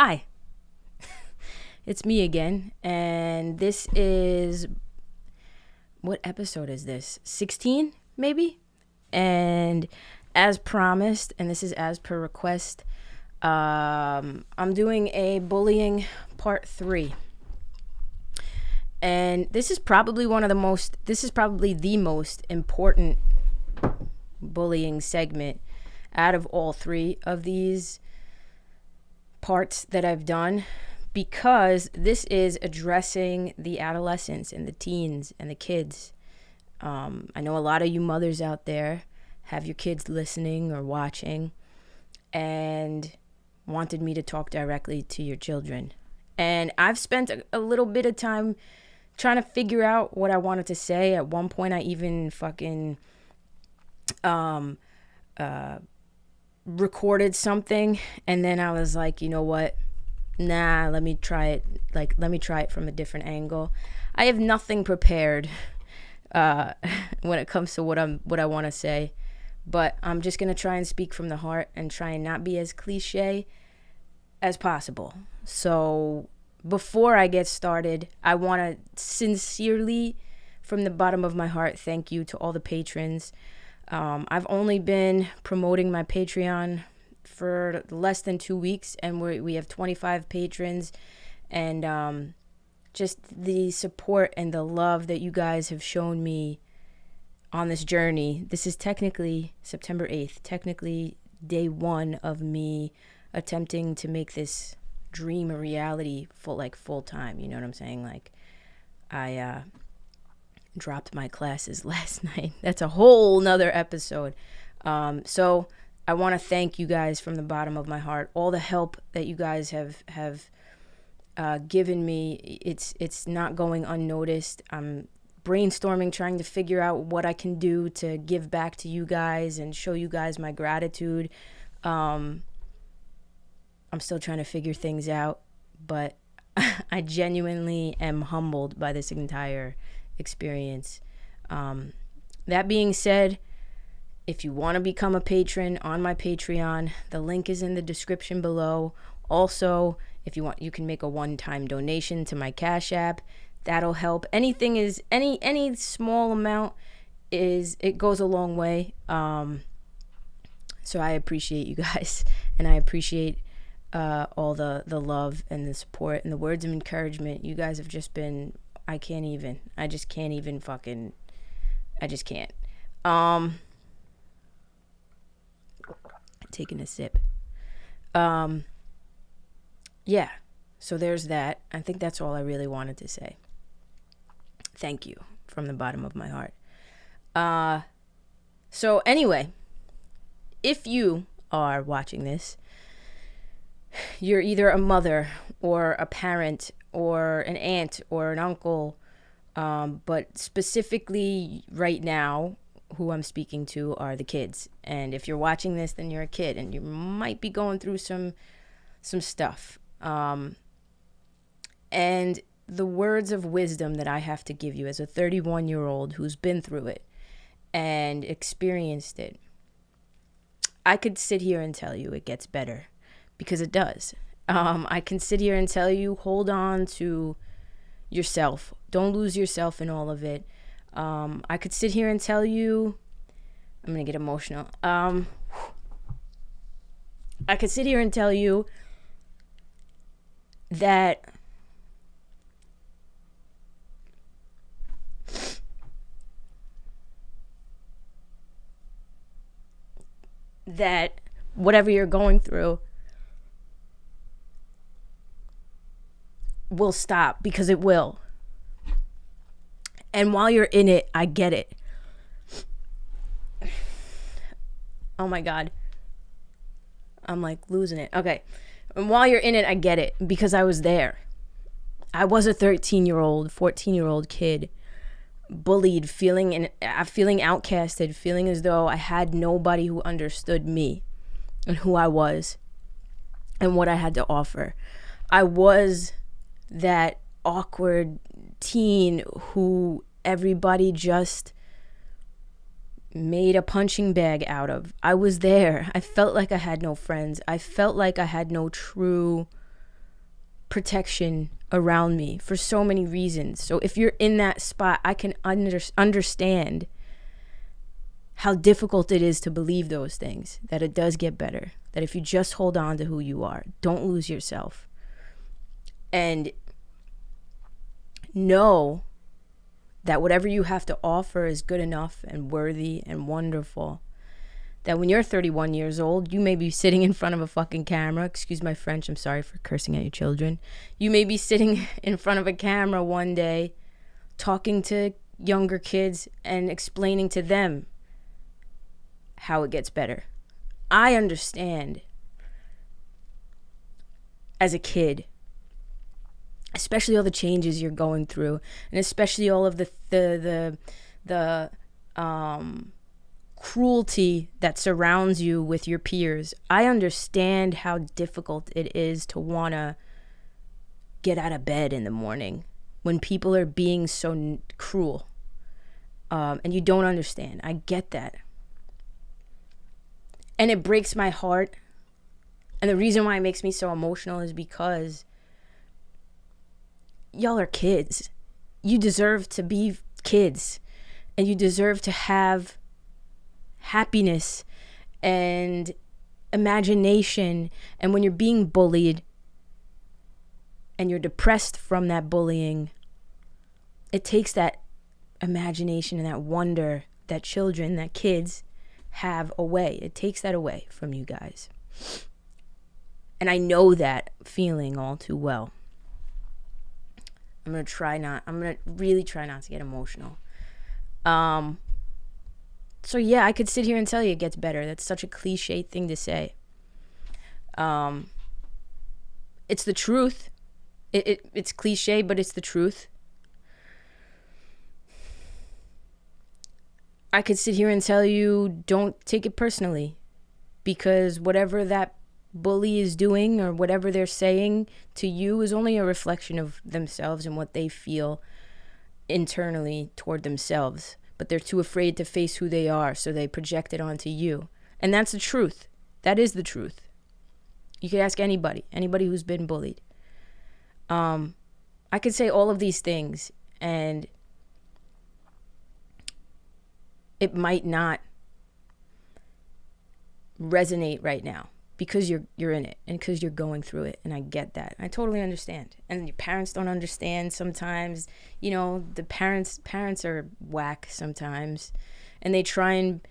Hi, it's me again, and this is, what episode is this? 16, maybe? And as promised, and this is as per request, I'm doing a bullying part 3. And this is probably the most important bullying segment out of all 3 of these parts that I've done, because this is addressing the adolescents and the teens and the kids. I know a lot of you mothers out there have your kids listening or watching and wanted me to talk directly to your children. And I've spent a little bit of time trying to figure out what I wanted to say. At one point, I even recorded something, and then I was like, you know what? Nah, let me try it. Let me try it from a different angle. I have nothing prepared when it comes to what I want to say, but I'm just gonna try and speak from the heart and try and not be as cliche as possible. So before I get started, I want to sincerely, from the bottom of my heart, thank you to all the patrons. I've only been promoting my Patreon for less than 2 weeks, and we have 25 patrons, and just the support and the love that you guys have shown me on this journey. This is technically September 8th, technically day 1 of me attempting to make this dream a reality full time. You know what I'm saying? Like, I dropped my classes last night. That's a whole nother episode. So I want to thank you guys from the bottom of my heart. All the help that you guys have given me, it's not going unnoticed. I'm brainstorming, trying to figure out what I can do to give back to you guys and show you guys my gratitude. I'm still trying to figure things out, but I genuinely am humbled by this entire experience. That being said, if you want to become a patron on my Patreon, the link is in the description below. Also, if you want, you can make a one-time donation to my Cash App. That'll help. Anything is any small amount it goes a long way. So I appreciate you guys, and I appreciate all the love and the support and the words of encouragement. You guys have just been, I just can't. Taking a sip. Yeah, so there's that. I think that's all I really wanted to say. Thank you from the bottom of my heart. So anyway, if you are watching this, you're either a mother or a parent or an aunt or an uncle, but specifically right now, who I'm speaking to are the kids. And if you're watching this, then you're a kid, and you might be going through some stuff. And the words of wisdom that I have to give you as a 31-year-old who's been through it and experienced it, I could sit here and tell you it gets better, because it does. I can sit here and tell you, hold on to yourself. Don't lose yourself in all of it. I could sit here and tell you, I'm going to get emotional. I could sit here and tell you that whatever you're going through will stop, because it will. And while you're in it, I get it. Oh my God. I'm like losing it. Okay. And while you're in it, I get it, because I was there. I was a 13-year-old, 14-year-old kid, bullied, feeling outcasted, feeling as though I had nobody who understood me and who I was and what I had to offer. I was that awkward teen who everybody just made a punching bag out of. I was there. I felt like I had no friends. I felt like I had no true protection around me for so many reasons. So if you're in that spot, I can understand how difficult it is to believe those things, that it does get better, that if you just hold on to who you are, don't lose yourself, and know that whatever you have to offer is good enough and worthy and wonderful. That when you're 31 years old, you may be sitting in front of a fucking camera. Excuse my French, I'm sorry for cursing at your children. You may be sitting in front of a camera one day talking to younger kids and explaining to them how it gets better. I understand as a kid, especially all the changes you're going through, and especially all of the cruelty that surrounds you with your peers. I understand how difficult it is to want to get out of bed in the morning when people are being so cruel, and you don't understand. I get that. And it breaks my heart. And the reason why it makes me so emotional is because y'all are kids. You deserve to be kids. And you deserve to have happiness and imagination. And when you're being bullied and you're depressed from that bullying, it takes that imagination and that wonder that children, that kids have away. It takes that away from you guys. And I know that feeling all too well. I'm going to really try not to get emotional. So yeah, I could sit here and tell you it gets better. That's such a cliche thing to say. It's the truth. It's cliche, but it's the truth. I could sit here and tell you don't take it personally, because whatever that bully is doing or whatever they're saying to you is only a reflection of themselves and what they feel internally toward themselves. But they're too afraid to face who they are, so they project it onto you. And that's the truth. That is the truth. You could ask anybody who's been bullied. I could say all of these things, and it might not resonate right now because you're in it and because you're going through it, and I get that. I totally understand. And your parents don't understand sometimes. You know, the parents are whack sometimes, and they try and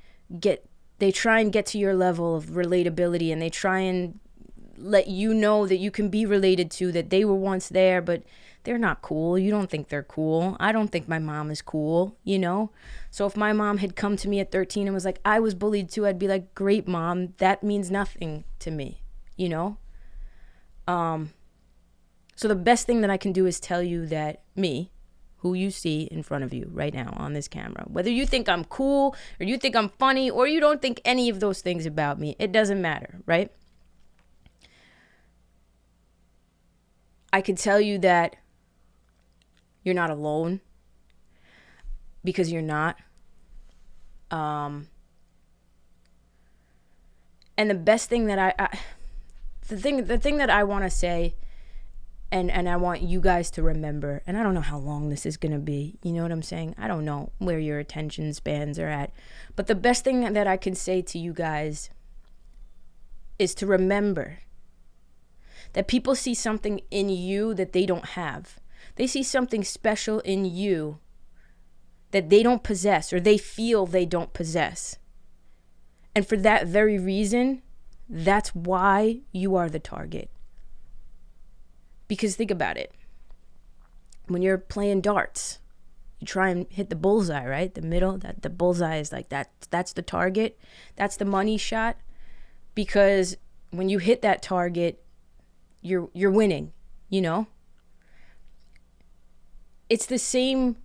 get to your level of relatability, and they try and let you know that you can be related to, that they were once there, but they're not cool. You don't think they're cool. I don't think my mom is cool, you know? So if my mom had come to me at 13 and was like, I was bullied too, I'd be like, great, Mom. That means nothing to me, you know? So the best thing that I can do is tell you that me, who you see in front of you right now on this camera, whether you think I'm cool or you think I'm funny or you don't think any of those things about me, it doesn't matter, right? I could tell you that you're not alone, because you're not. And the best thing that the thing that I want to say, and I want you guys to remember, and I don't know how long this is going to be, you know what I'm saying? I don't know where your attention spans are at, but the best thing that I can say to you guys is to remember that people see something in you that they don't have. They see something special in you that they don't possess, or they feel they don't possess. And for that very reason, that's why you are the target. Because think about it. When you're playing darts, you try and hit the bullseye, right? The middle, the bullseye is like that. That's the target. That's the money shot. Because when you hit that target, you're winning, you know? It's the same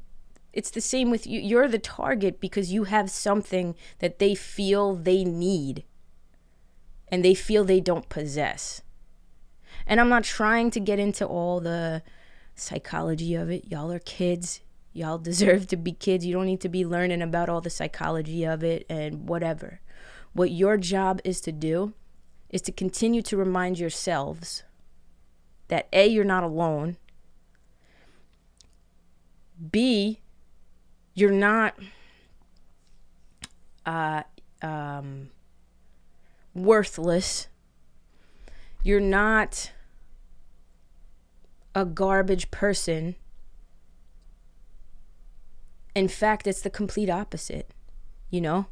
with you. You're the target because you have something that they feel they need and they feel they don't possess. And I'm not trying to get into all the psychology of it. Y'all are kids. Y'all deserve to be kids. You don't need to be learning about all the psychology of it and whatever. What your job is to do is to continue to remind yourselves that A, you're not alone. B, you're not worthless. You're not a garbage person. In fact, it's the complete opposite, you know?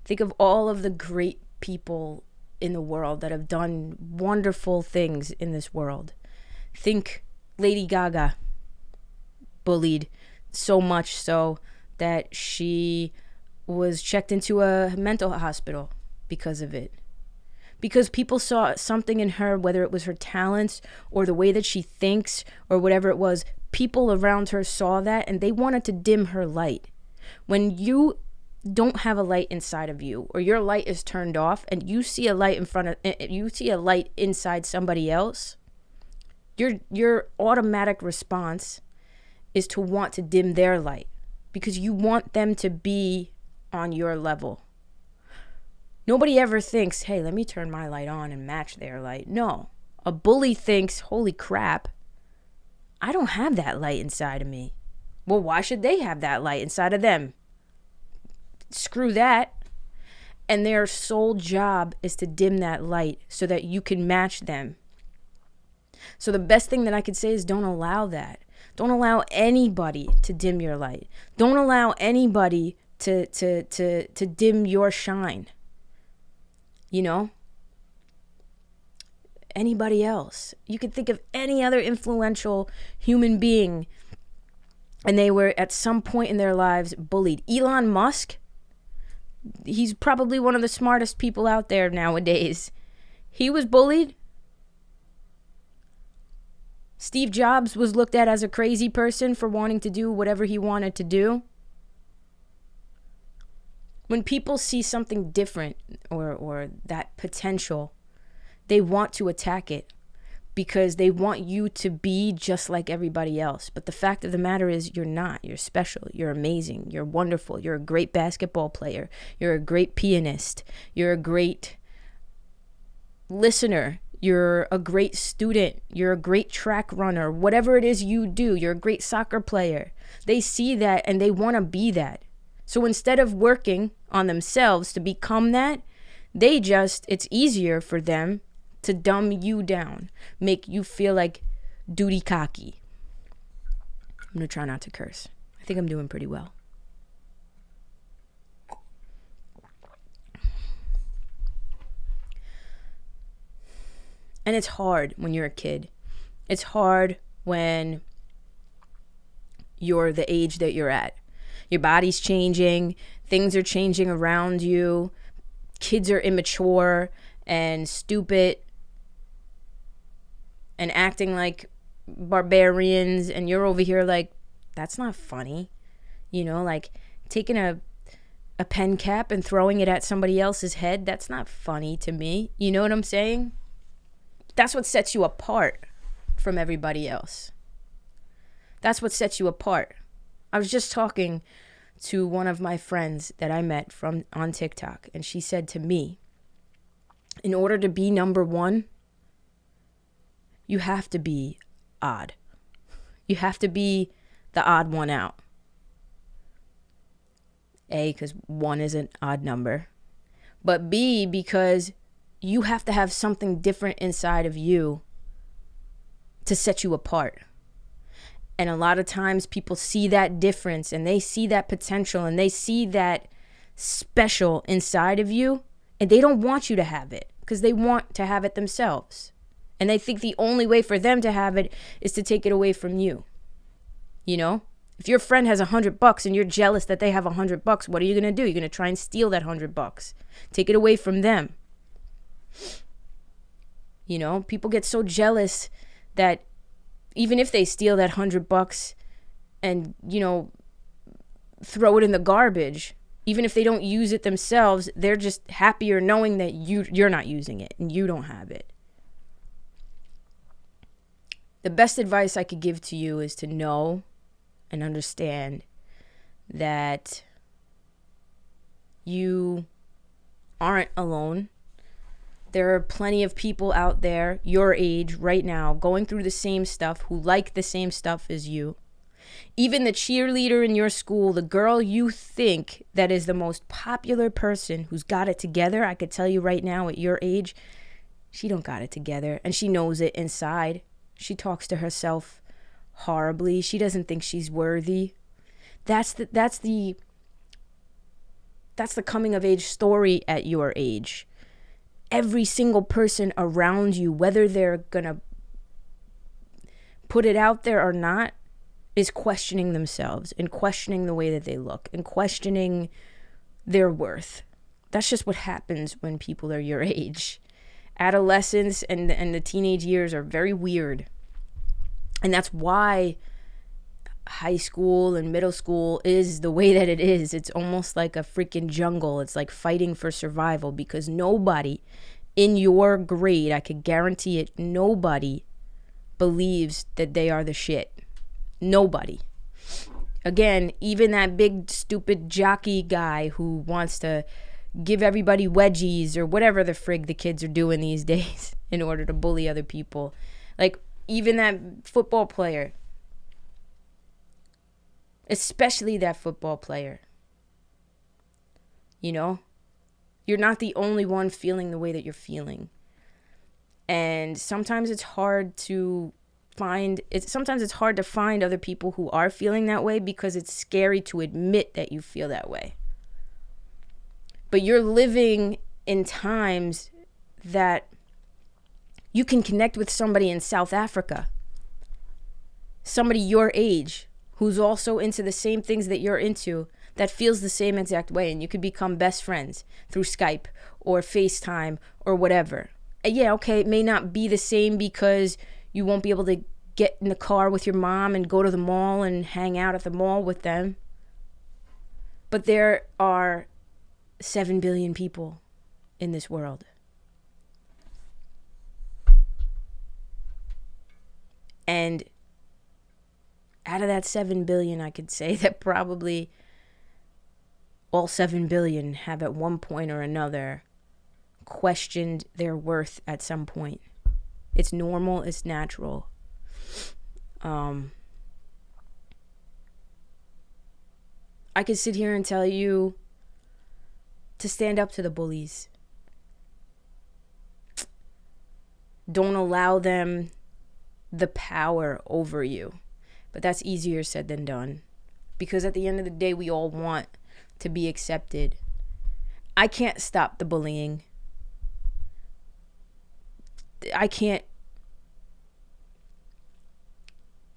Think of all of the great people in the world that have done wonderful things in this world. Think Lady Gaga, bullied so much so that she was checked into a mental hospital because of it. Because people saw something in her, whether it was her talents or the way that she thinks or whatever it was, people around her saw that and they wanted to dim her light. When you don't have a light inside of you, or your light is turned off and you see a light inside somebody else, your automatic response is to want to dim their light because you want them to be on your level. Nobody ever thinks, hey, let me turn my light on and match their light. No. A bully thinks, holy crap, I don't have that light inside of me. Well, why should they have that light inside of them? Screw that. And their sole job is to dim that light so that you can match them. So the best thing that I could say is don't allow that. Don't allow anybody to dim your light. Don't allow anybody to dim your shine. You know? Anybody else. You could think of any other influential human being and they were at some point in their lives bullied. Elon Musk, he's probably one of the smartest people out there nowadays. He was bullied. Steve Jobs was looked at as a crazy person for wanting to do whatever he wanted to do. When people see something different or that potential, they want to attack it because they want you to be just like everybody else. But the fact of the matter is you're not. You're special. You're amazing. You're wonderful. You're a great basketball player. You're a great pianist. You're a great listener. You're a great student. You're a great track runner. Whatever it is you do, you're a great soccer player. They see that and they want to be that. So instead of working on themselves to become that, it's easier for them to dumb you down, make you feel like duty cocky. I'm going to try not to curse. I think I'm doing pretty well. And it's hard when you're a kid. It's hard when you're the age that you're at. Your body's changing. Things are changing around you. Kids are immature and stupid and acting like barbarians. And you're over here like, that's not funny. You know, like taking a pen cap and throwing it at somebody else's head. That's not funny to me. You know what I'm saying? That's what sets you apart from everybody else. That's what sets you apart. I was just talking to one of my friends that I met on TikTok, and she said to me, in order to be number one, you have to be odd. You have to be the odd one out. A, because one is an odd number. But B, because you have to have something different inside of you to set you apart. And a lot of times people see that difference and they see that potential and they see that special inside of you and they don't want you to have it because they want to have it themselves. And they think the only way for them to have it is to take it away from you. You know, if your friend has $100 and you're jealous that they have $100, what are you going to do? You're going to try and steal that $100. Take it away from them. You know, people get so jealous that even if they steal that $100 and, you know, throw it in the garbage, even if they don't use it themselves, they're just happier knowing that you're not using it and you don't have it. The best advice I could give to you is to know and understand that you aren't alone. There are plenty of people out there your age right now going through the same stuff, who like the same stuff as you. Even the cheerleader in your school, the girl you think that is the most popular person who's got it together, I could tell you right now at your age, she don't got it together, and she knows it inside. She talks to herself horribly. She doesn't think she's worthy. That's the coming of age story at your age. Every single person around you, whether they're gonna put it out there or not, is questioning themselves and questioning the way that they look and questioning their worth. That's just what happens when people are your age. Adolescence and the teenage years are very weird. And that's why high school and middle school is the way that it is. It's almost like a freaking jungle. It's like fighting for survival, because nobody in your grade, I could guarantee it, nobody believes that they are the shit. Nobody. Again, even that big stupid jockey guy who wants to give everybody wedgies or whatever the frig the kids are doing these days in order to bully other people. Like, even that football player. Especially that football player. You know? You're not the only one feeling the way that you're feeling. And sometimes it's hard to find other people who are feeling that way, because it's scary to admit that you feel that way. But you're living in times that you can connect with somebody in South Africa, somebody your age, who's also into the same things that you're into, that feels the same exact way, and you could become best friends through Skype or FaceTime or whatever. Yeah, okay, it may not be the same because you won't be able to get in the car with your mom and go to the mall and hang out at the mall with them. But there are 7 billion people in this world. And out of that 7 billion, I could say that probably all 7 billion have at one point or another questioned their worth at some point. It's normal, it's natural. I could sit here and tell you to stand up to the bullies. Don't allow them the power over you. But that's easier said than done. Because at the end of the day, we all want to be accepted. I can't stop the bullying. I can't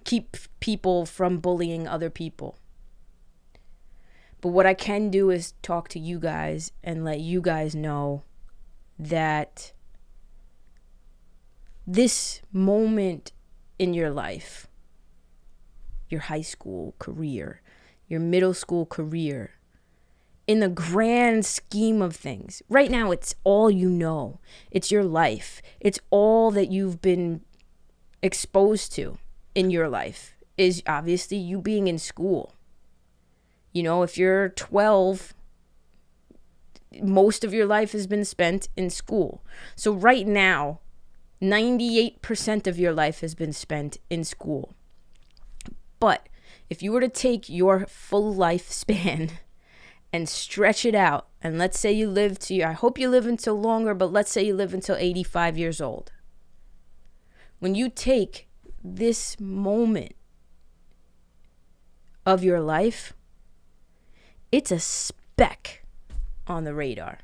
keep people from bullying other people. But what I can do is talk to you guys and let you guys know that this moment in your life, your high school career, your middle school career, in the grand scheme of things, right now it's all you know. It's your life. It's all that you've been exposed to in your life, is obviously you being in school. You know, if you're 12, most of your life has been spent in school. So right now, 98% of your life has been spent in school. But if you were to take your full lifespan and stretch it out, and let's say you live to, I hope you live until longer, but let's say you live until 85 years old. When you take this moment of your life, it's a speck on the radar.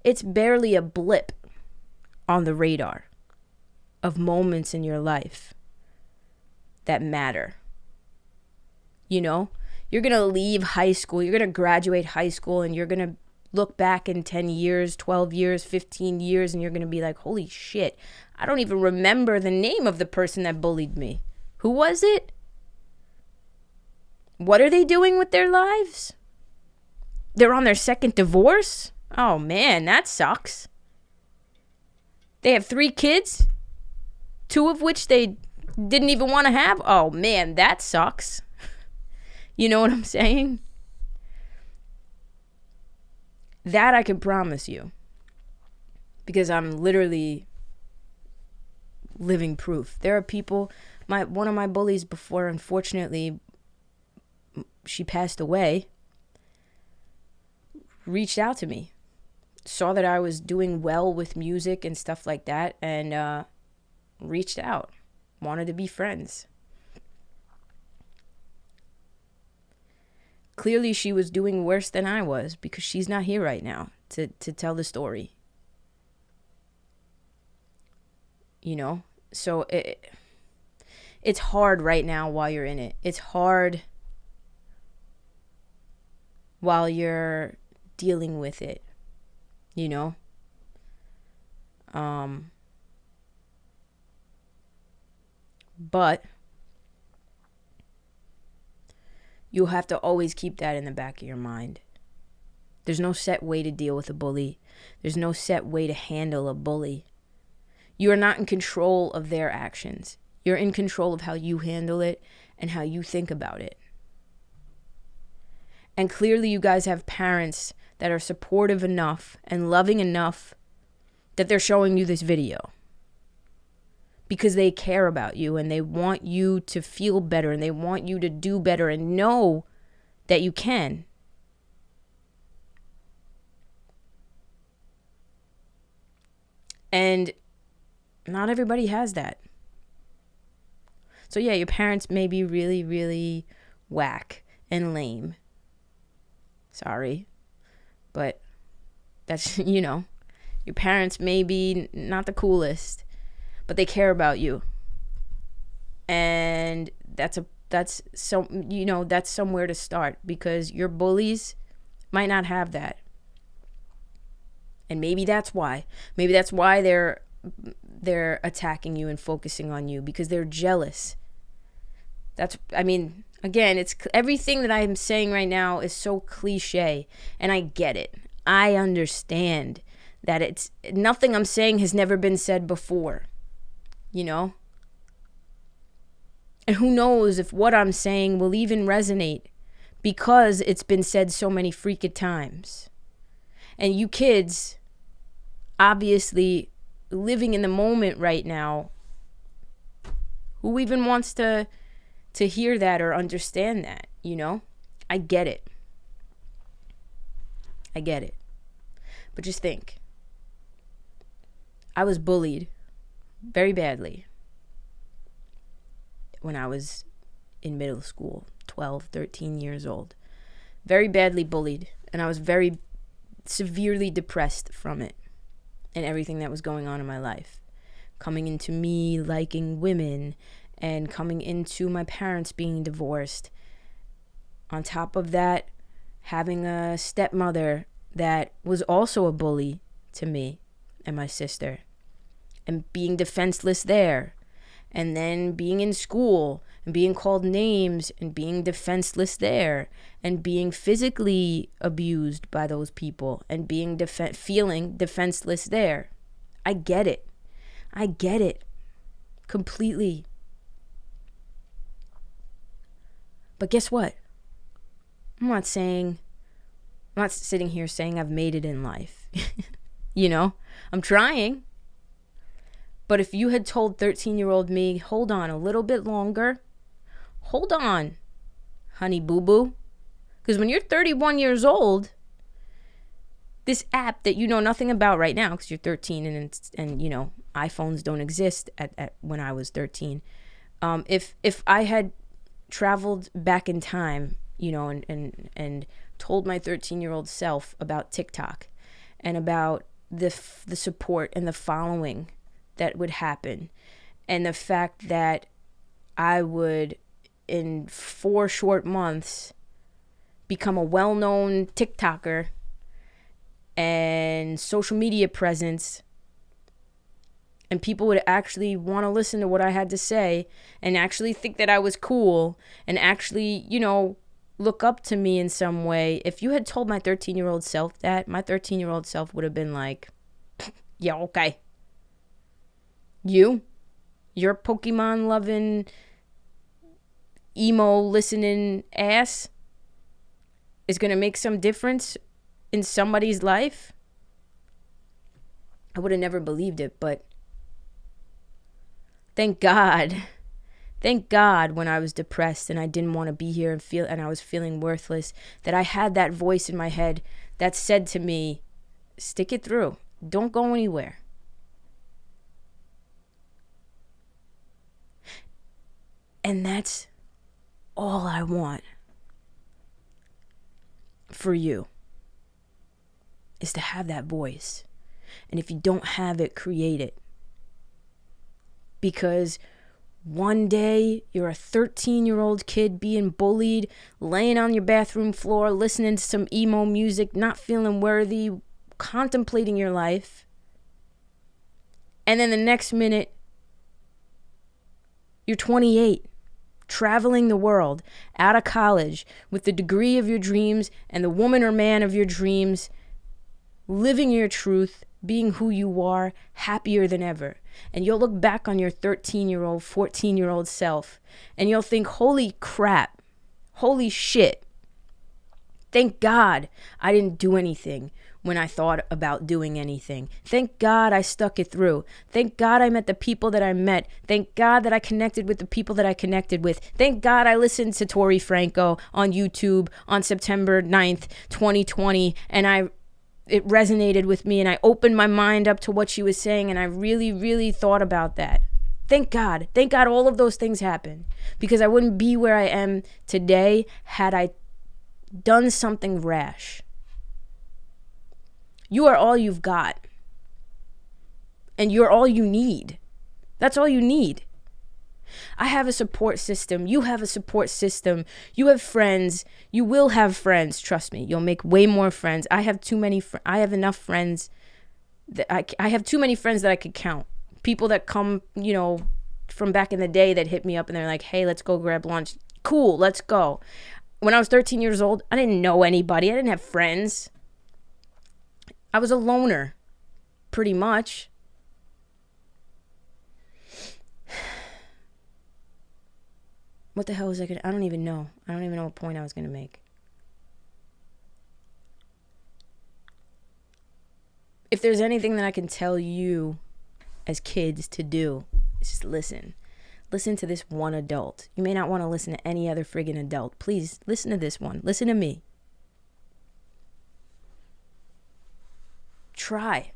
It's barely a blip on the radar of moments in your life that matter. You know, you're going to leave high school, you're going to graduate high school, and you're going to look back in 10 years, 12 years, 15 years, and you're going to be like, holy shit, I don't even remember the name of the person that bullied me. Who was it? What are they doing with their lives? They're on their second divorce? Oh man, that sucks. They have 3 kids, 2 of which they didn't even want to have. Oh man, that sucks. You know what I'm saying? That I can promise you. because I'm literally living proof. There are people, one of my bullies before, unfortunately, she passed away, reached out to me, saw that I was doing well with music and stuff like that, and reached out, wanted to be friends. Clearly she was doing worse than I was, because she's not here right now to tell the story. So it's hard right now while you're in it. It's hard while you're dealing with it, but you'll have to always keep that in the back of your mind. There's no set way to deal with a bully. There's no set way to handle a bully. You are not in control of their actions. You're in control of how you handle it and how you think about it. And clearly you guys have parents that are supportive enough and loving enough that they're showing you this video, because they care about you and they want you to feel better and they want you to do better and know that you can. And not everybody has that. So yeah, your parents may be really, really whack and lame. Sorry. But that's, your parents may be not the coolest, but they care about you. And that's somewhere to start, because your bullies might not have that. And maybe that's why. Maybe that's why they're attacking you and focusing on you, because they're jealous. Again, it's everything that I'm saying right now is so cliche, and I get it. I understand that it's nothing I'm saying has never been said before, And who knows if what I'm saying will even resonate, because it's been said so many freaking times. And you kids, obviously living in the moment right now, who even wants to hear that or understand that, I get it. But just think, I was bullied very badly when I was in middle school, 12, 13 years old. Very badly bullied, and I was very severely depressed from it and everything that was going on in my life. Coming into me liking women, and coming into my parents being divorced. On top of that, having a stepmother that was also a bully to me and my sister, and being defenseless there, and then being in school and being called names and being defenseless there, and being physically abused by those people and being feeling defenseless there. I get it completely. But guess what? I'm not sitting here saying I've made it in life. I'm trying. But if you had told 13-year-old me, hold on a little bit longer, hold on, honey boo-boo. Because when you're 31 years old, this app that you know nothing about right now, because you're 13 and iPhones don't exist at when I was 13. If I had traveled back in time, and told my 13-year-old self about TikTok and about the support and the following that would happen, and the fact that I would, in 4 short months, become a well-known TikToker and social media presence, and people would actually want to listen to what I had to say and actually think that I was cool and actually, look up to me in some way. If you had told my 13-year-old self that, my 13-year-old self would have been like, yeah, okay. Your Pokemon loving, emo listening ass is going to make some difference in somebody's life? I would have never believed it, but thank God. Thank God when I was depressed and I didn't want to be here and I was feeling worthless, that I had that voice in my head that said to me, stick it through. Don't go anywhere. And that's all I want for you, is to have that voice. And if you don't have it, create it. Because one day you're a 13-year-old kid being bullied, laying on your bathroom floor, listening to some emo music, not feeling worthy, contemplating your life. And then the next minute, you're 28, traveling the world, out of college, with the degree of your dreams and the woman or man of your dreams, living your truth, being who you are, happier than ever. And you'll look back on your 13-year-old, 14-year-old self, and you'll think, holy crap, holy shit. Thank God I didn't do anything when I thought about doing anything. Thank God I stuck it through. Thank God I met the people that I met. Thank God that I connected with the people that I connected with. Thank God I listened to Tori Franco on YouTube on September 9th, 2020, and it resonated with me, and I opened my mind up to what she was saying, and I really, really thought about that. Thank God. Thank God all of those things happened, because I wouldn't be where I am today had I done something rash. You are all you've got, and you're all you need. That's all you need. I have a support system. You have a support system. You have friends. You will have friends. Trust me. You'll make way more friends. I have too many. I have enough friends. I have too many friends that I could count. People that come, from back in the day that hit me up and they're like, hey, let's go grab lunch. Cool, let's go. When I was 13 years old, I didn't know anybody. I didn't have friends. I was a loner, pretty much. What the hell was I I don't even know. I don't even know what point I was going to make. If there's anything that I can tell you as kids to do, it's just listen. Listen to this one adult. You may not want to listen to any other friggin' adult. Please, listen to this one. Listen to me. Try.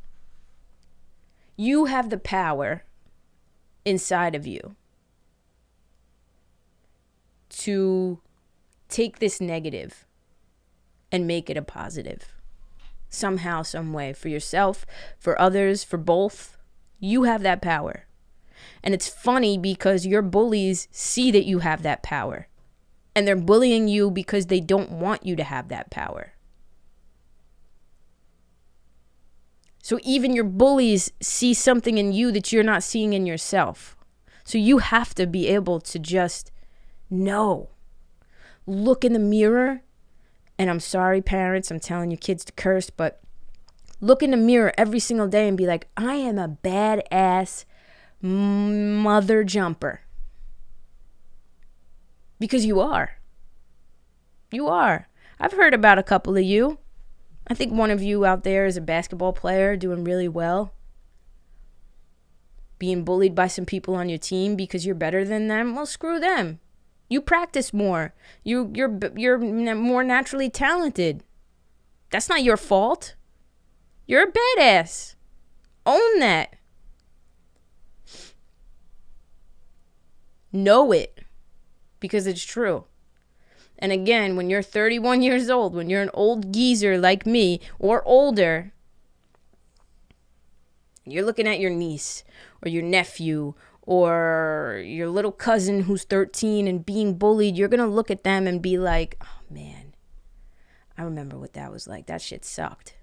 You have the power inside of you to take this negative and make it a positive. Somehow, some way. For yourself, for others, for both. You have that power. And it's funny because your bullies see that you have that power. And they're bullying you because they don't want you to have that power. So even your bullies see something in you that you're not seeing in yourself. So you have to be able to just know. Look in the mirror. And I'm sorry, parents, I'm telling your kids to curse, but look in the mirror every single day and be like, I am a badass mother jumper. Because you are. You are. I've heard about a couple of you. I think one of you out there is a basketball player doing really well. Being bullied by some people on your team because you're better than them. Well, screw them. You practice more. You're more naturally talented. That's not your fault. You're a badass. Own that. Know it. Because it's true. And again, when you're 31 years old, when you're an old geezer like me or older, you're looking at your niece or your nephew or your little cousin who's 13 and being bullied, you're going to look at them and be like, oh man, I remember what that was like. That shit sucked.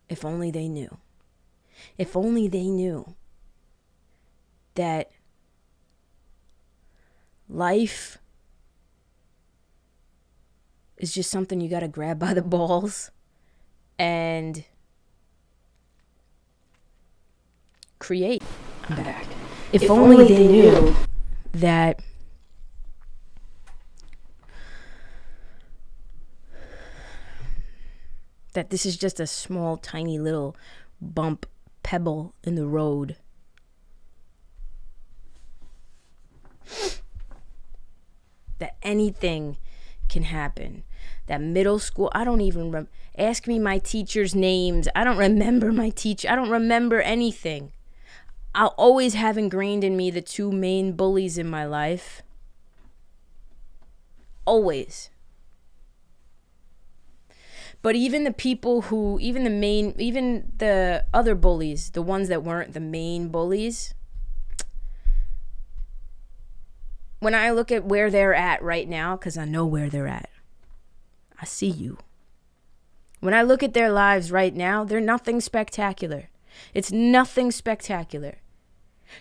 If only they knew. If only they knew that life is just something you got to grab by the balls and create. I'm back. If only they knew that that this is just a small, tiny little bump, pebble in the road. That anything can happen. That middle school, I don't even ask me my teachers' names. I don't remember my teacher. I don't remember anything. I'll always have ingrained in me the two main bullies in my life. Always. But even the people who, even the other bullies, the ones that weren't the main bullies, when I look at where they're at right now, because I know where they're at, I see you. When I look at their lives right now, they're nothing spectacular. It's nothing spectacular.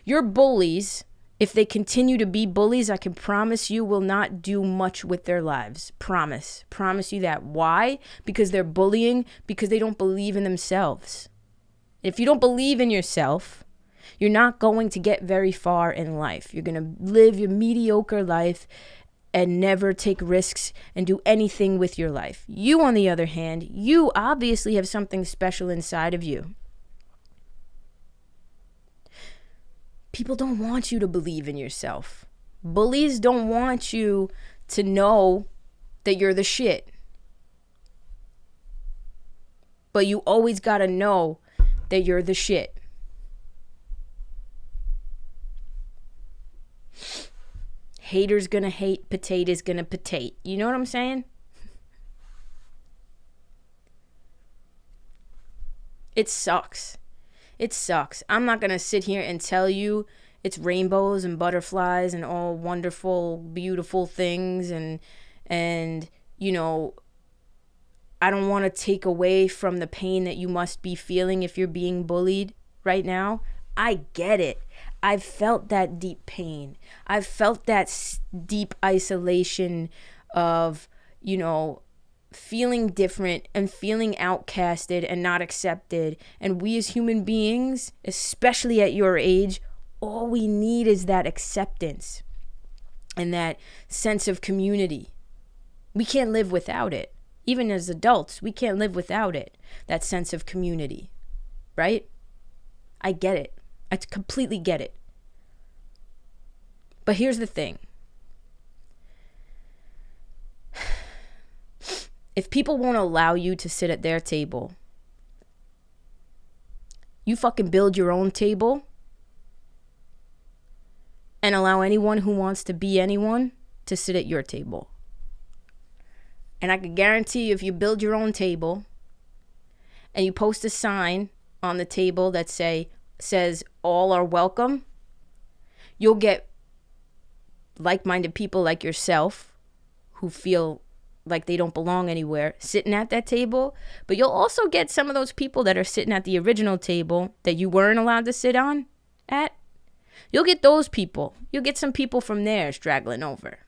Your bullies, if they continue to be bullies, I can promise you will not do much with their lives. Promise. Promise you that. Why? Because they're bullying, because they don't believe in themselves. If you don't believe in yourself, you're not going to get very far in life. You're going to live your mediocre life and never take risks and do anything with your life. You, on the other hand, you obviously have something special inside of you. People don't want you to believe in yourself. Bullies don't want you to know that you're the shit. But you always gotta know that you're the shit. Haters gonna hate, potatoes gonna potate. You know what I'm saying? It sucks. It sucks. I'm not going to sit here and tell you it's rainbows and butterflies and all wonderful, beautiful things. And you know, I don't want to take away from the pain that you must be feeling if you're being bullied right now. I get it. I've felt that deep pain. I've felt that deep isolation of, you know, feeling different and feeling outcasted and not accepted. And we as human beings, especially at your age, all we need is that acceptance and that sense of community. We can't live without it. Even as adults, we can't live without it. That sense of community, right? I get it. I completely get it. But here's the thing. If people won't allow you to sit at their table, you fucking build your own table and allow anyone who wants to be anyone to sit at your table. And I can guarantee you, if you build your own table and you post a sign on the table that says all are welcome, you'll get like-minded people like yourself who feel like they don't belong anywhere sitting at that table. But you'll also get some of those people that are sitting at the original table that you weren't allowed to sit on at. You'll get those people. You'll get some people from there straggling over.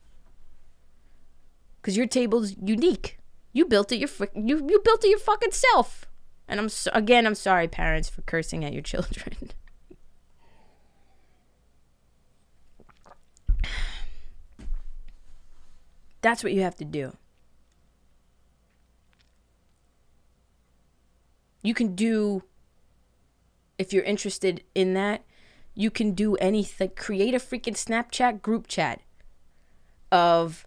Because your table's unique. You built it you built it your fucking self. And I'm sorry, parents, for cursing at your children. That's what you have to do. You can do, if you're interested in that, you can do anything. Create a freaking Snapchat group chat of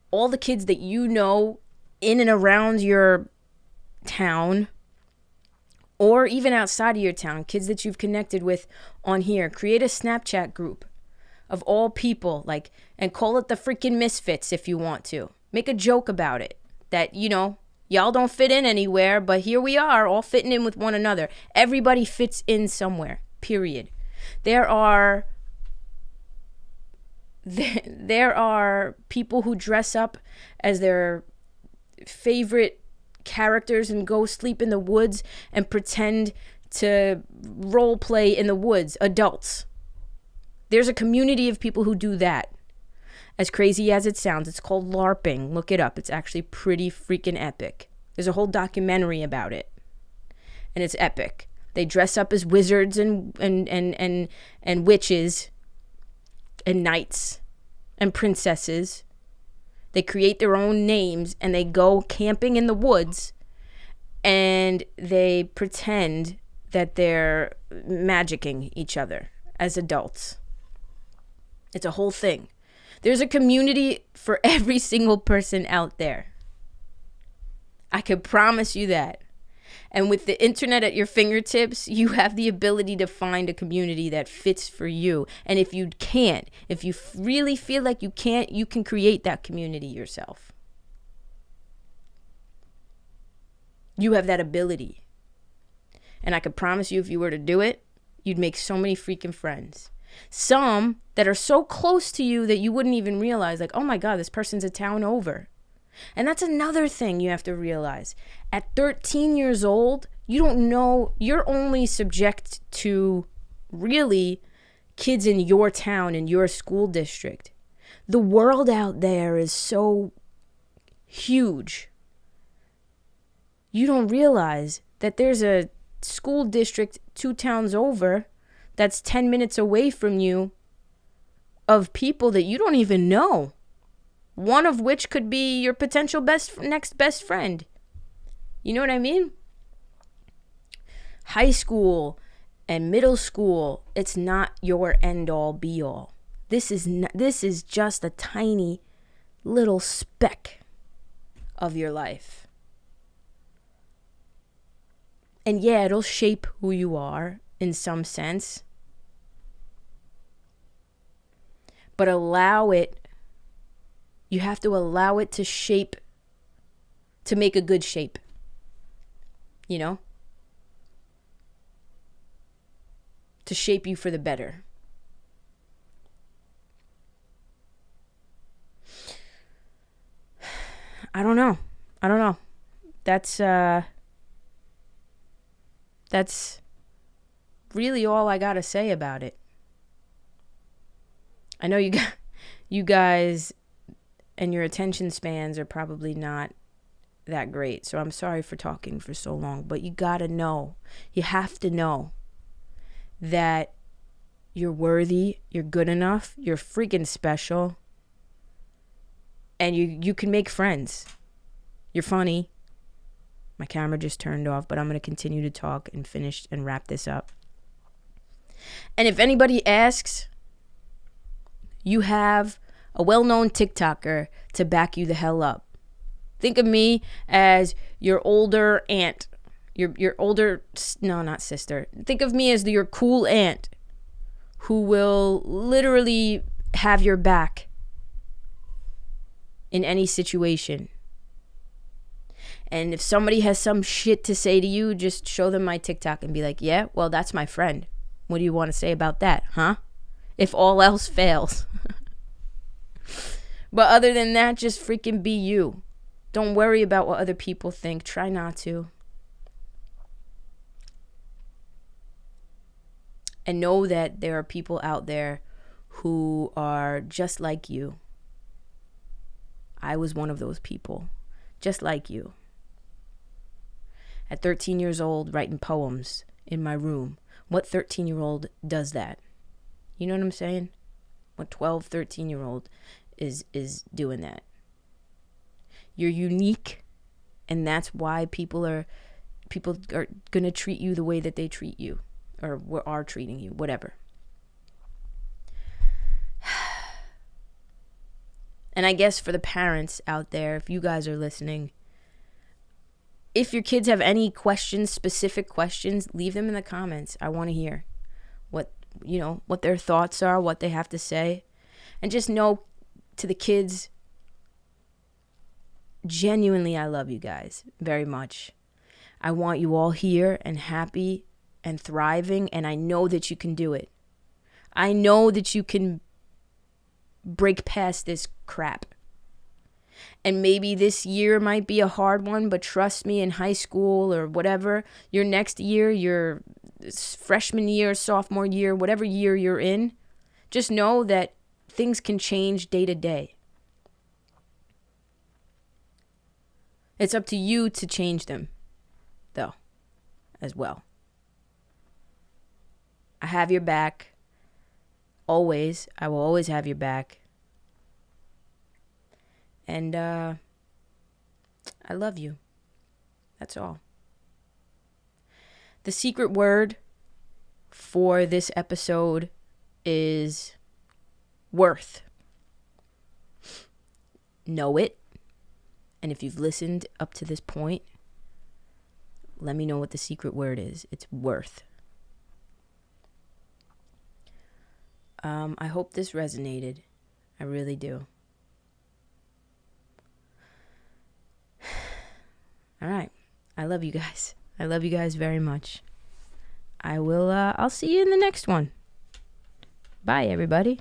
all the kids that you know in and around your town, or even outside of your town, kids that you've connected with on here. Create a Snapchat group of all people, like, and call it the freaking Misfits if you want to. Make a joke about it. That, you know, y'all don't fit in anywhere, but here we are, all fitting in with one another. Everybody fits in somewhere, period. There are people who dress up as their favorite characters and go sleep in the woods and pretend to role play in the woods, adults. There's a community of people who do that. As crazy as it sounds, it's called LARPing. Look it up. It's actually pretty freaking epic. There's a whole documentary about it. And it's epic. They dress up as wizards and witches and knights and princesses. They create their own names and they go camping in the woods and they pretend that they're magicking each other as adults. It's a whole thing. There's a community for every single person out there. I can promise you that. And with the internet at your fingertips, you have the ability to find a community that fits for you. And if you can't, if you really feel like you can't, you can create that community yourself. You have that ability. And I can promise you, if you were to do it, you'd make so many freaking friends. Some that are so close to you that you wouldn't even realize, like, oh my God, this person's a town over. And that's another thing you have to realize. At 13 years old, you don't know, you're only subject to really kids in your town, in your school district. The world out there is so huge. You don't realize that there's a school district 2 towns over that's 10 minutes away from you of people that you don't even know. One of which could be your potential next best friend. You know what I mean? High school and middle school, it's not your end all be all. This is just a tiny little speck of your life. And yeah, it'll shape who you are in some sense. But you have to allow it to shape, to make a good shape. You know? To shape you for the better. I don't know. That's really all I gotta say about it. I know you guys and your attention spans are probably not that great, so I'm sorry for talking for so long, but you gotta know, you have to know that you're worthy, you're good enough, you're freaking special, and you can make friends. You're funny. My camera just turned off, but I'm going to continue to talk and finish and wrap this up. And if anybody asks, you have a well-known TikToker to back you the hell up. Think of me as your older aunt. Your older, no, not sister. Think of me as your cool aunt who will literally have your back in any situation. And if somebody has some shit to say to you, just show them my TikTok and be like, yeah, well, that's my friend. What do you want to say about that, huh? If all else fails. But other than that, just freaking be you. Don't worry about what other people think. Try not to. And know that there are people out there who are just like you. I was one of those people, just like you. At 13 years old, writing poems in my room. What 13-year-old does that? You know what I'm saying? What 12, 13-year-old is doing that? You're unique, and that's why people are going to treat you the way that they treat you, or are treating you, whatever. And I guess for the parents out there, if you guys are listening, if your kids have any questions, specific questions, leave them in the comments. I want to hear what their thoughts are, what they have to say. And just know, to the kids, genuinely, I love you guys very much. I want you all here and happy and thriving, and I know that you can do it. I know that you can break past this crap. And maybe this year might be a hard one, but trust me, in high school or whatever, your next year, your freshman year, sophomore year, whatever year you're in, just know that things can change day to day. It's up to you to change them, though, as well. I have your back. Always. I will always have your back. And I love you. That's all. The secret word for this episode is worth. Know it. And if you've listened up to this point, let me know what the secret word is. It's worth. I hope this resonated. I really do. All right. I love you guys. I love you guys very much. I'll see you in the next one. Bye, everybody.